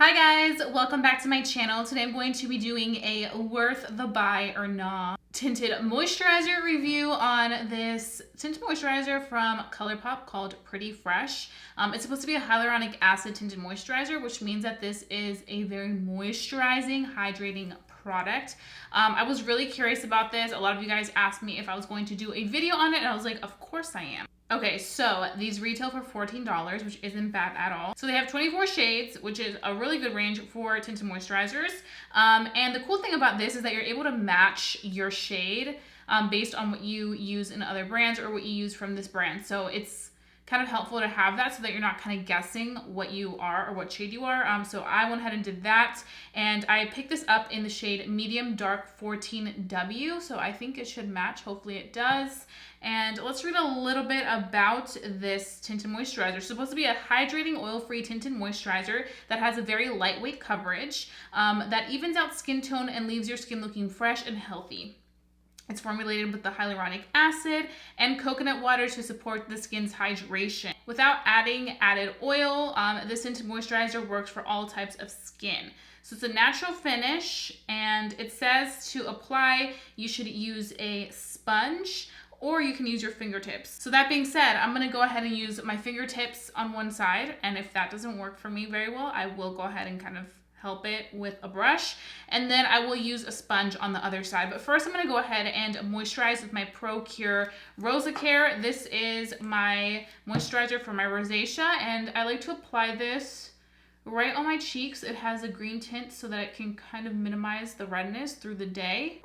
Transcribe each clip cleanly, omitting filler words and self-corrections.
Hi guys, welcome back to my channel. Today I'm going to be doing a worth the buy or not tinted moisturizer review on this tinted moisturizer from Colourpop called Pretty Fresh. It's supposed to be a hyaluronic acid tinted moisturizer, which means that this is a very moisturizing, hydrating product. I was really curious about this. A lot of you guys asked me if I was going to do a video on it, and I was like, of course I am. Okay, so these retail for $14, which isn't bad at all. So they have 24 shades, which is a really good range for tinted moisturizers. And the cool thing about this is that you're able to match your shade based on what you use in other brands or what you use from this brand. So it's kind of helpful to have that so that you're not kind of guessing what you are or what shade you are. So I went ahead and did that, and I picked this up in the shade Medium Dark 14W, so I think it should match. Hopefully it does. And let's read a little bit about this tinted moisturizer. It's supposed to be a hydrating, oil-free tinted moisturizer that has a very lightweight coverage that evens out skin tone and leaves your skin looking fresh and healthy. It's formulated with the hyaluronic acid and coconut water to support the skin's hydration. Without adding added oil, this tinted moisturizer works for all types of skin. So it's a natural finish, and it says to apply, you should use a sponge, or you can use your fingertips. So that being said, I'm gonna go ahead and use my fingertips on one side, and if that doesn't work for me very well, I will go ahead and kind of help it with a brush, and then I will use a sponge on the other side. But first I'm gonna go ahead and moisturize with my ProCure Rosacare Care. This is my moisturizer for my rosacea, and I like to apply this right on my cheeks. It has a green tint so that it can kind of minimize the redness through the day.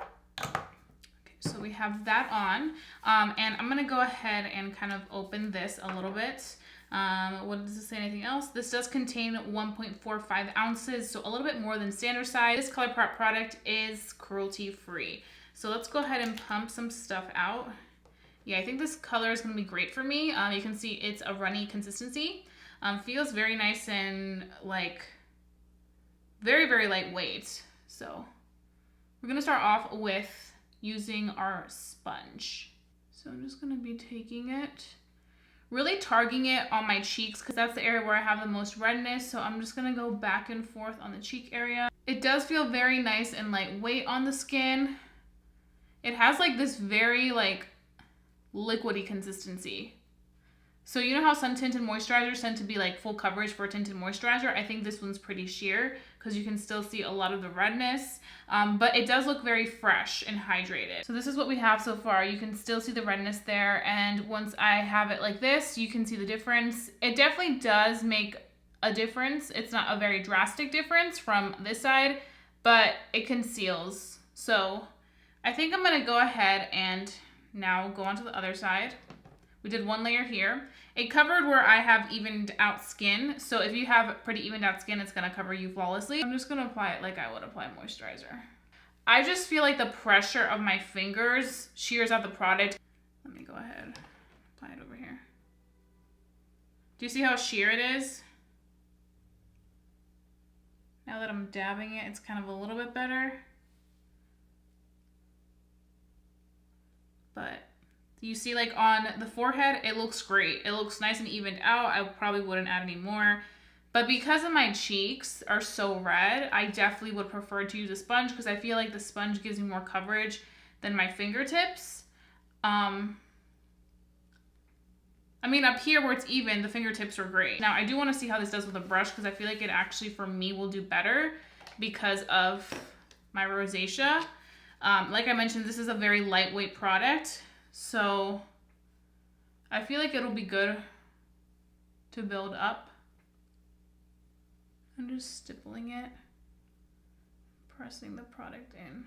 So we have that on, and I'm gonna go ahead and kind of open this a little bit. What does it say, anything else? This does contain 1.45 ounces, so a little bit more than standard size. This Colourpop product is cruelty-free. So let's go ahead and pump some stuff out. Yeah, I think this color is gonna be great for me. You can see it's a runny consistency. Feels very nice and like very, very lightweight. So we're gonna start off with using our sponge. So I'm just gonna be taking it, really targeting it on my cheeks because that's the area where I have the most redness. So I'm just gonna go back and forth on the cheek area. It does feel very nice and lightweight on the skin. It has like this very like liquidy consistency. So you know how some tinted moisturizers tend to be like full coverage for a tinted moisturizer? I think this one's pretty sheer because you can still see a lot of the redness, but it does look very fresh and hydrated. So this is what we have so far. You can still see the redness there, and once I have it like this, you can see the difference. It definitely does make a difference. It's not a very drastic difference from this side, but it conceals. So I think I'm gonna go ahead and now go on to the other side. We did one layer here. It covered where I have evened out skin. So if you have pretty evened out skin, it's gonna cover you flawlessly. I'm just gonna apply it like I would apply moisturizer. I just feel like the pressure of my fingers shears out the product. Let me go ahead, apply it over here. Do you see how sheer it is? Now that I'm dabbing it, it's kind of a little bit better. But you see, like on the forehead, it looks great. It looks nice and evened out. I probably wouldn't add any more. But because of my cheeks are so red, I definitely would prefer to use a sponge because I feel like the sponge gives me more coverage than my fingertips. I mean, up here where it's even, the fingertips are great. Now, I do want to see how this does with a brush because I feel like it actually, for me, will do better because of my rosacea. Like I mentioned, this is a very lightweight product. So I feel like it'll be good to build up. I'm just stippling it, pressing the product in.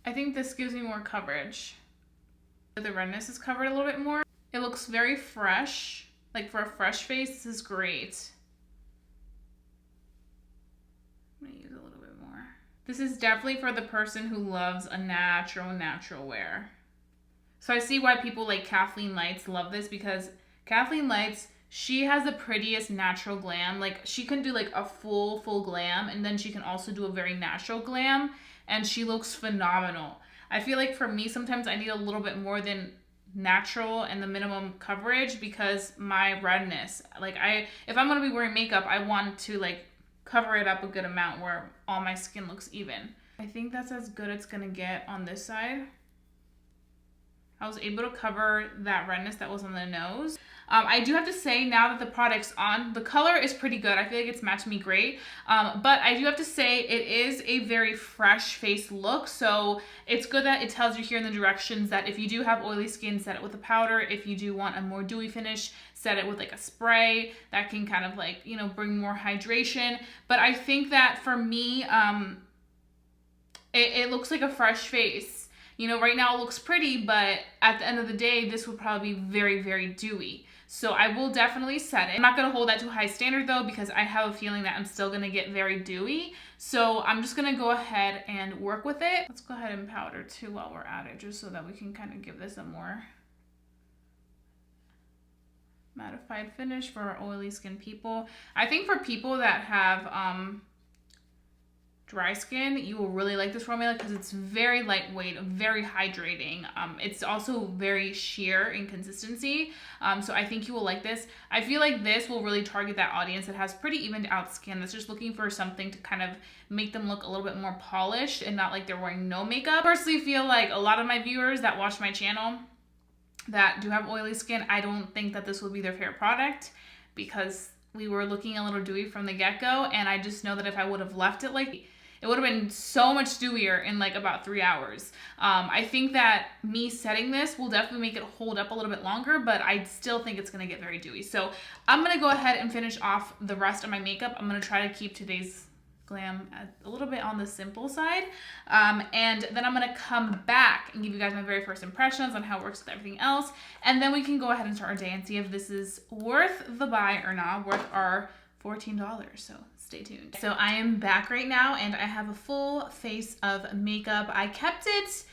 I think this gives me more coverage. The redness is covered a little bit more. It looks very fresh. Like for a fresh face, this is great. I'm gonna use a little bit more. This is definitely for the person who loves a natural wear. So I see why people like Kathleen Lights love this, because Kathleen Lights, she has the prettiest natural glam. Like she can do like a full glam, and then she can also do a very natural glam, and she looks phenomenal. I feel like for me, sometimes I need a little bit more than natural and the minimum coverage because my redness, like if I'm gonna be wearing makeup, I want to like cover it up a good amount where all my skin looks even. I think that's as good it's gonna get on this side. I was able to cover that redness that was on the nose. I do have to say, now that the product's on, the color is pretty good. I feel like it's matched me great. But I do have to say it is a very fresh face look. So it's good that it tells you here in the directions that if you do have oily skin, set it with a powder. If you do want a more dewy finish, set it with like a spray that can kind of like, you know, bring more hydration. But I think that for me, it looks like a fresh face. You know, right now it looks pretty, but at the end of the day, this would probably be very, very dewy. So I will definitely set it. I'm not gonna hold that to a high standard though, because I have a feeling that I'm still gonna get very dewy. So I'm just gonna go ahead and work with it. Let's go ahead and powder too while we're at it, just so that we can kind of give this a more mattified finish for our oily skin people. I think for people that have, dry skin, you will really like this formula because it's very lightweight, very hydrating. It's also very sheer in consistency. So I think you will like this. I feel like this will really target that audience that has pretty evened out skin, that's just looking for something to kind of make them look a little bit more polished and not like they're wearing no makeup. I personally feel like a lot of my viewers that watch my channel that do have oily skin, I don't think that this will be their favorite product because we were looking a little dewy from the get-go, and I just know that if I would have left it like, it would have been so much dewier in like about 3 hours. I think that me setting this will definitely make it hold up a little bit longer, but I still think it's gonna get very dewy. So I'm gonna go ahead and finish off the rest of my makeup. I'm gonna try to keep today's glam a little bit on the simple side. And then I'm gonna come back and give you guys my very first impressions on how it works with everything else. And then we can go ahead and start our day and see if this is worth the buy or not, worth our $14. So stay tuned. So I am back right now and I have a full face of makeup. I kept it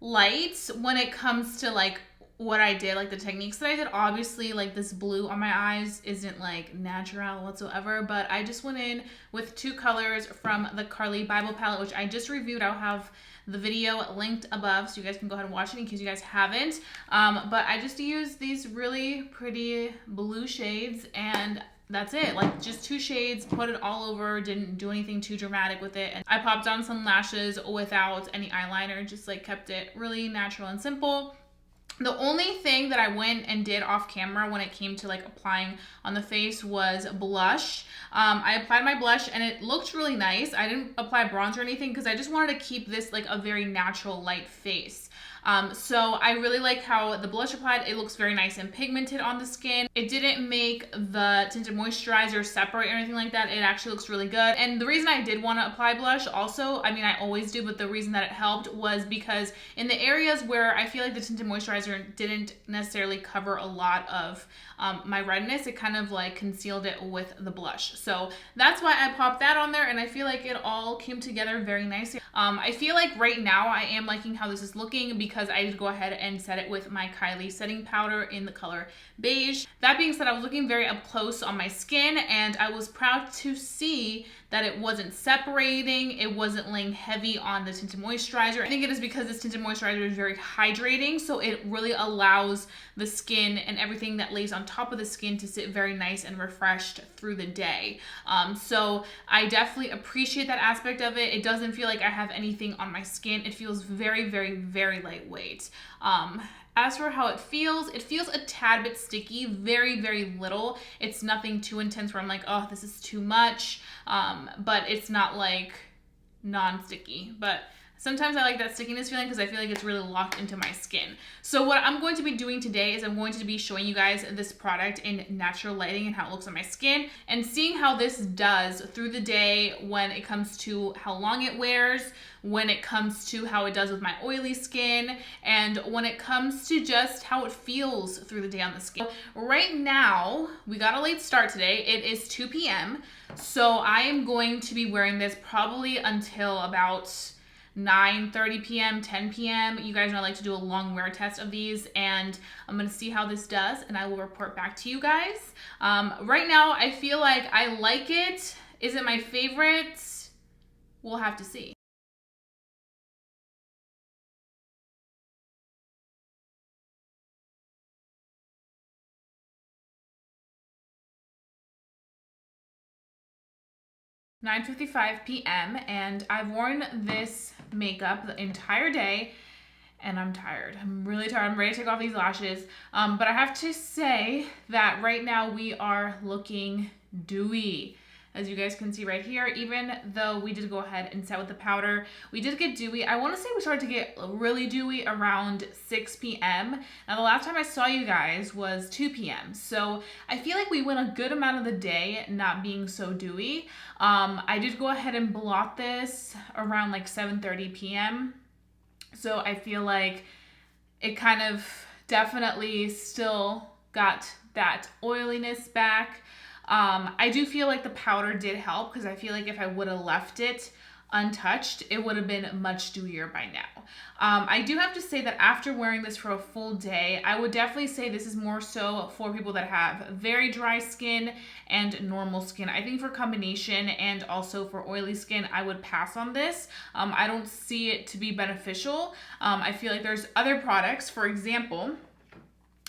light when it comes to like what I did, like the techniques that I did. Obviously, like this blue on my eyes isn't like natural whatsoever, but I just went in with 2 colors from the Carli Bible palette, which I just reviewed. I'll have the video linked above so you guys can go ahead and watch it in case you guys haven't. But I just used these really pretty blue shades, and that's it. Like just 2 shades, put it all over, didn't do anything too dramatic with it. And I popped on some lashes without any eyeliner, just like kept it really natural and simple. The only thing that I went and did off camera when it came to like applying on the face was blush. I applied my blush and it looked really nice. I didn't apply bronzer or anything because I just wanted to keep this like a very natural light face. So I really like how the blush applied. It looks very nice and pigmented on the skin. It didn't make the tinted moisturizer separate or anything like that. It actually looks really good. And the reason I did want to apply blush also, I mean, I always do, but the reason that it helped was because in the areas where I feel like the tinted moisturizer didn't necessarily cover a lot of my redness, it kind of like concealed it with the blush. So that's why I popped that on there, and I feel like it all came together very nicely. I feel like right now I am liking how this is looking because I did go ahead and set it with my Carli setting powder in the color beige. That being said, I was looking very up close on my skin, and I was proud to see that it wasn't separating, it wasn't laying heavy on the tinted moisturizer. I think it is because this tinted moisturizer is very hydrating, so it really allows the skin and everything that lays on top of the skin to sit very nice and refreshed through the day. So I definitely appreciate that aspect of it. It doesn't feel like I have anything on my skin. It feels very, very, very lightweight. As for how it feels a tad bit sticky, very, very little. It's nothing too intense where I'm like, oh, this is too much. But it's not like non-sticky. But sometimes I like that stickiness feeling because I feel like it's really locked into my skin. So what I'm going to be doing today is I'm going to be showing you guys this product in natural lighting and how it looks on my skin, and seeing how this does through the day when it comes to how long it wears, when it comes to how it does with my oily skin, and when it comes to just how it feels through the day on the skin. Right now, we got a late start today. It is 2 p.m. So I am going to be wearing this probably until about 9:30 p.m., 10 p.m. You guys know I like to do a long wear test of these, and I'm going to see how this does, and I will report back to you guys. Right now, I feel like I like it. Is it my favorite? We'll have to see. 9:55 p.m. and I've worn this makeup the entire day and I'm tired. I'm really tired. I'm ready to take off these lashes. But I have to say that right now we are looking dewy. As you guys can see right here, even though we did go ahead and set with the powder, we did get dewy. I want to say we started to get really dewy around 6 p.m. Now, the last time I saw you guys was 2 p.m. So I feel like we went a good amount of the day not being so dewy. I did go ahead and blot this around like 7:30 p.m. So I feel like it kind of definitely still got that oiliness back. I do feel like the powder did help because I feel like if I would have left it untouched, it would have been much dewier by now. I do have to say that after wearing this for a full day, I would definitely say this is more so for people that have very dry skin and normal skin. I think for combination and also for oily skin, I would pass on this. I don't see it to be beneficial. I feel like there's other products, for example,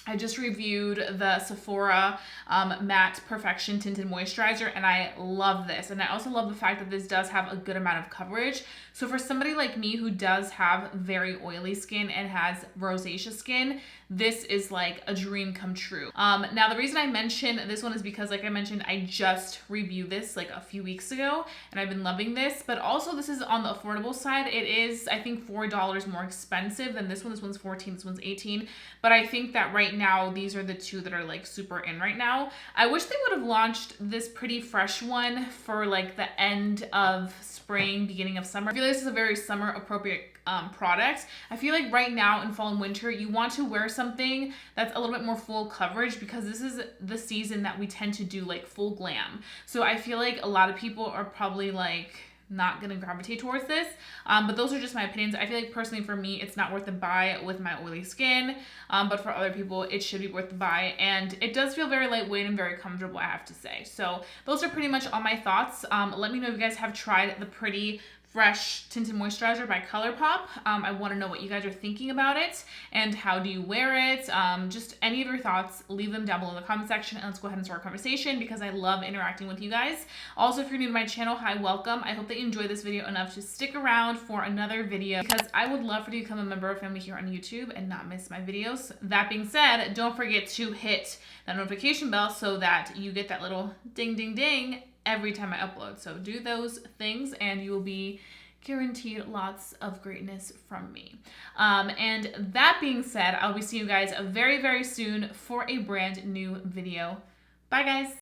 I just reviewed the Sephora Matte Perfection Tinted Moisturizer, and I love this. And I also love the fact that this does have a good amount of coverage. So for somebody like me who does have very oily skin and has rosacea skin, this is like a dream come true. Now, the reason I mention this one is because, like I mentioned, I just reviewed this like a few weeks ago, and I've been loving this. But also, this is on the affordable side. It is, I think, $4 more expensive than this one. This one's $14, this one's $18. But I think that right now, these are the two that are like super in right now. I wish they would have launched this Pretty Fresh one for like the end of spring, beginning of summer. I feel like this is a very summer appropriate product. I feel like right now in fall and winter, you want to wear something that's a little bit more full coverage because this is the season that we tend to do like full glam. So I feel like a lot of people are probably like not gonna gravitate towards this, but those are just my opinions. I feel like personally for me, it's not worth the buy with my oily skin, but for other people, it should be worth the buy, and it does feel very lightweight and very comfortable, I have to say. So those are pretty much all my thoughts. Let me know if you guys have tried the Pretty Fresh Tinted Moisturizer by Colourpop. I want to know what you guys are thinking about it and how do you wear it. Just any of your thoughts, leave them down below in the comment section, and let's go ahead and start a conversation because I love interacting with you guys. Also, if you're new to my channel, hi, welcome. I hope that you enjoyed this video enough to stick around for another video because I would love for you to become a member of family here on YouTube and not miss my videos. That being said, don't forget to hit that notification bell so that you get that little ding, ding, ding every time I upload. So do those things and you will be guaranteed lots of greatness from me. And that being said, I'll be seeing you guys very, very soon for a brand new video. Bye, guys.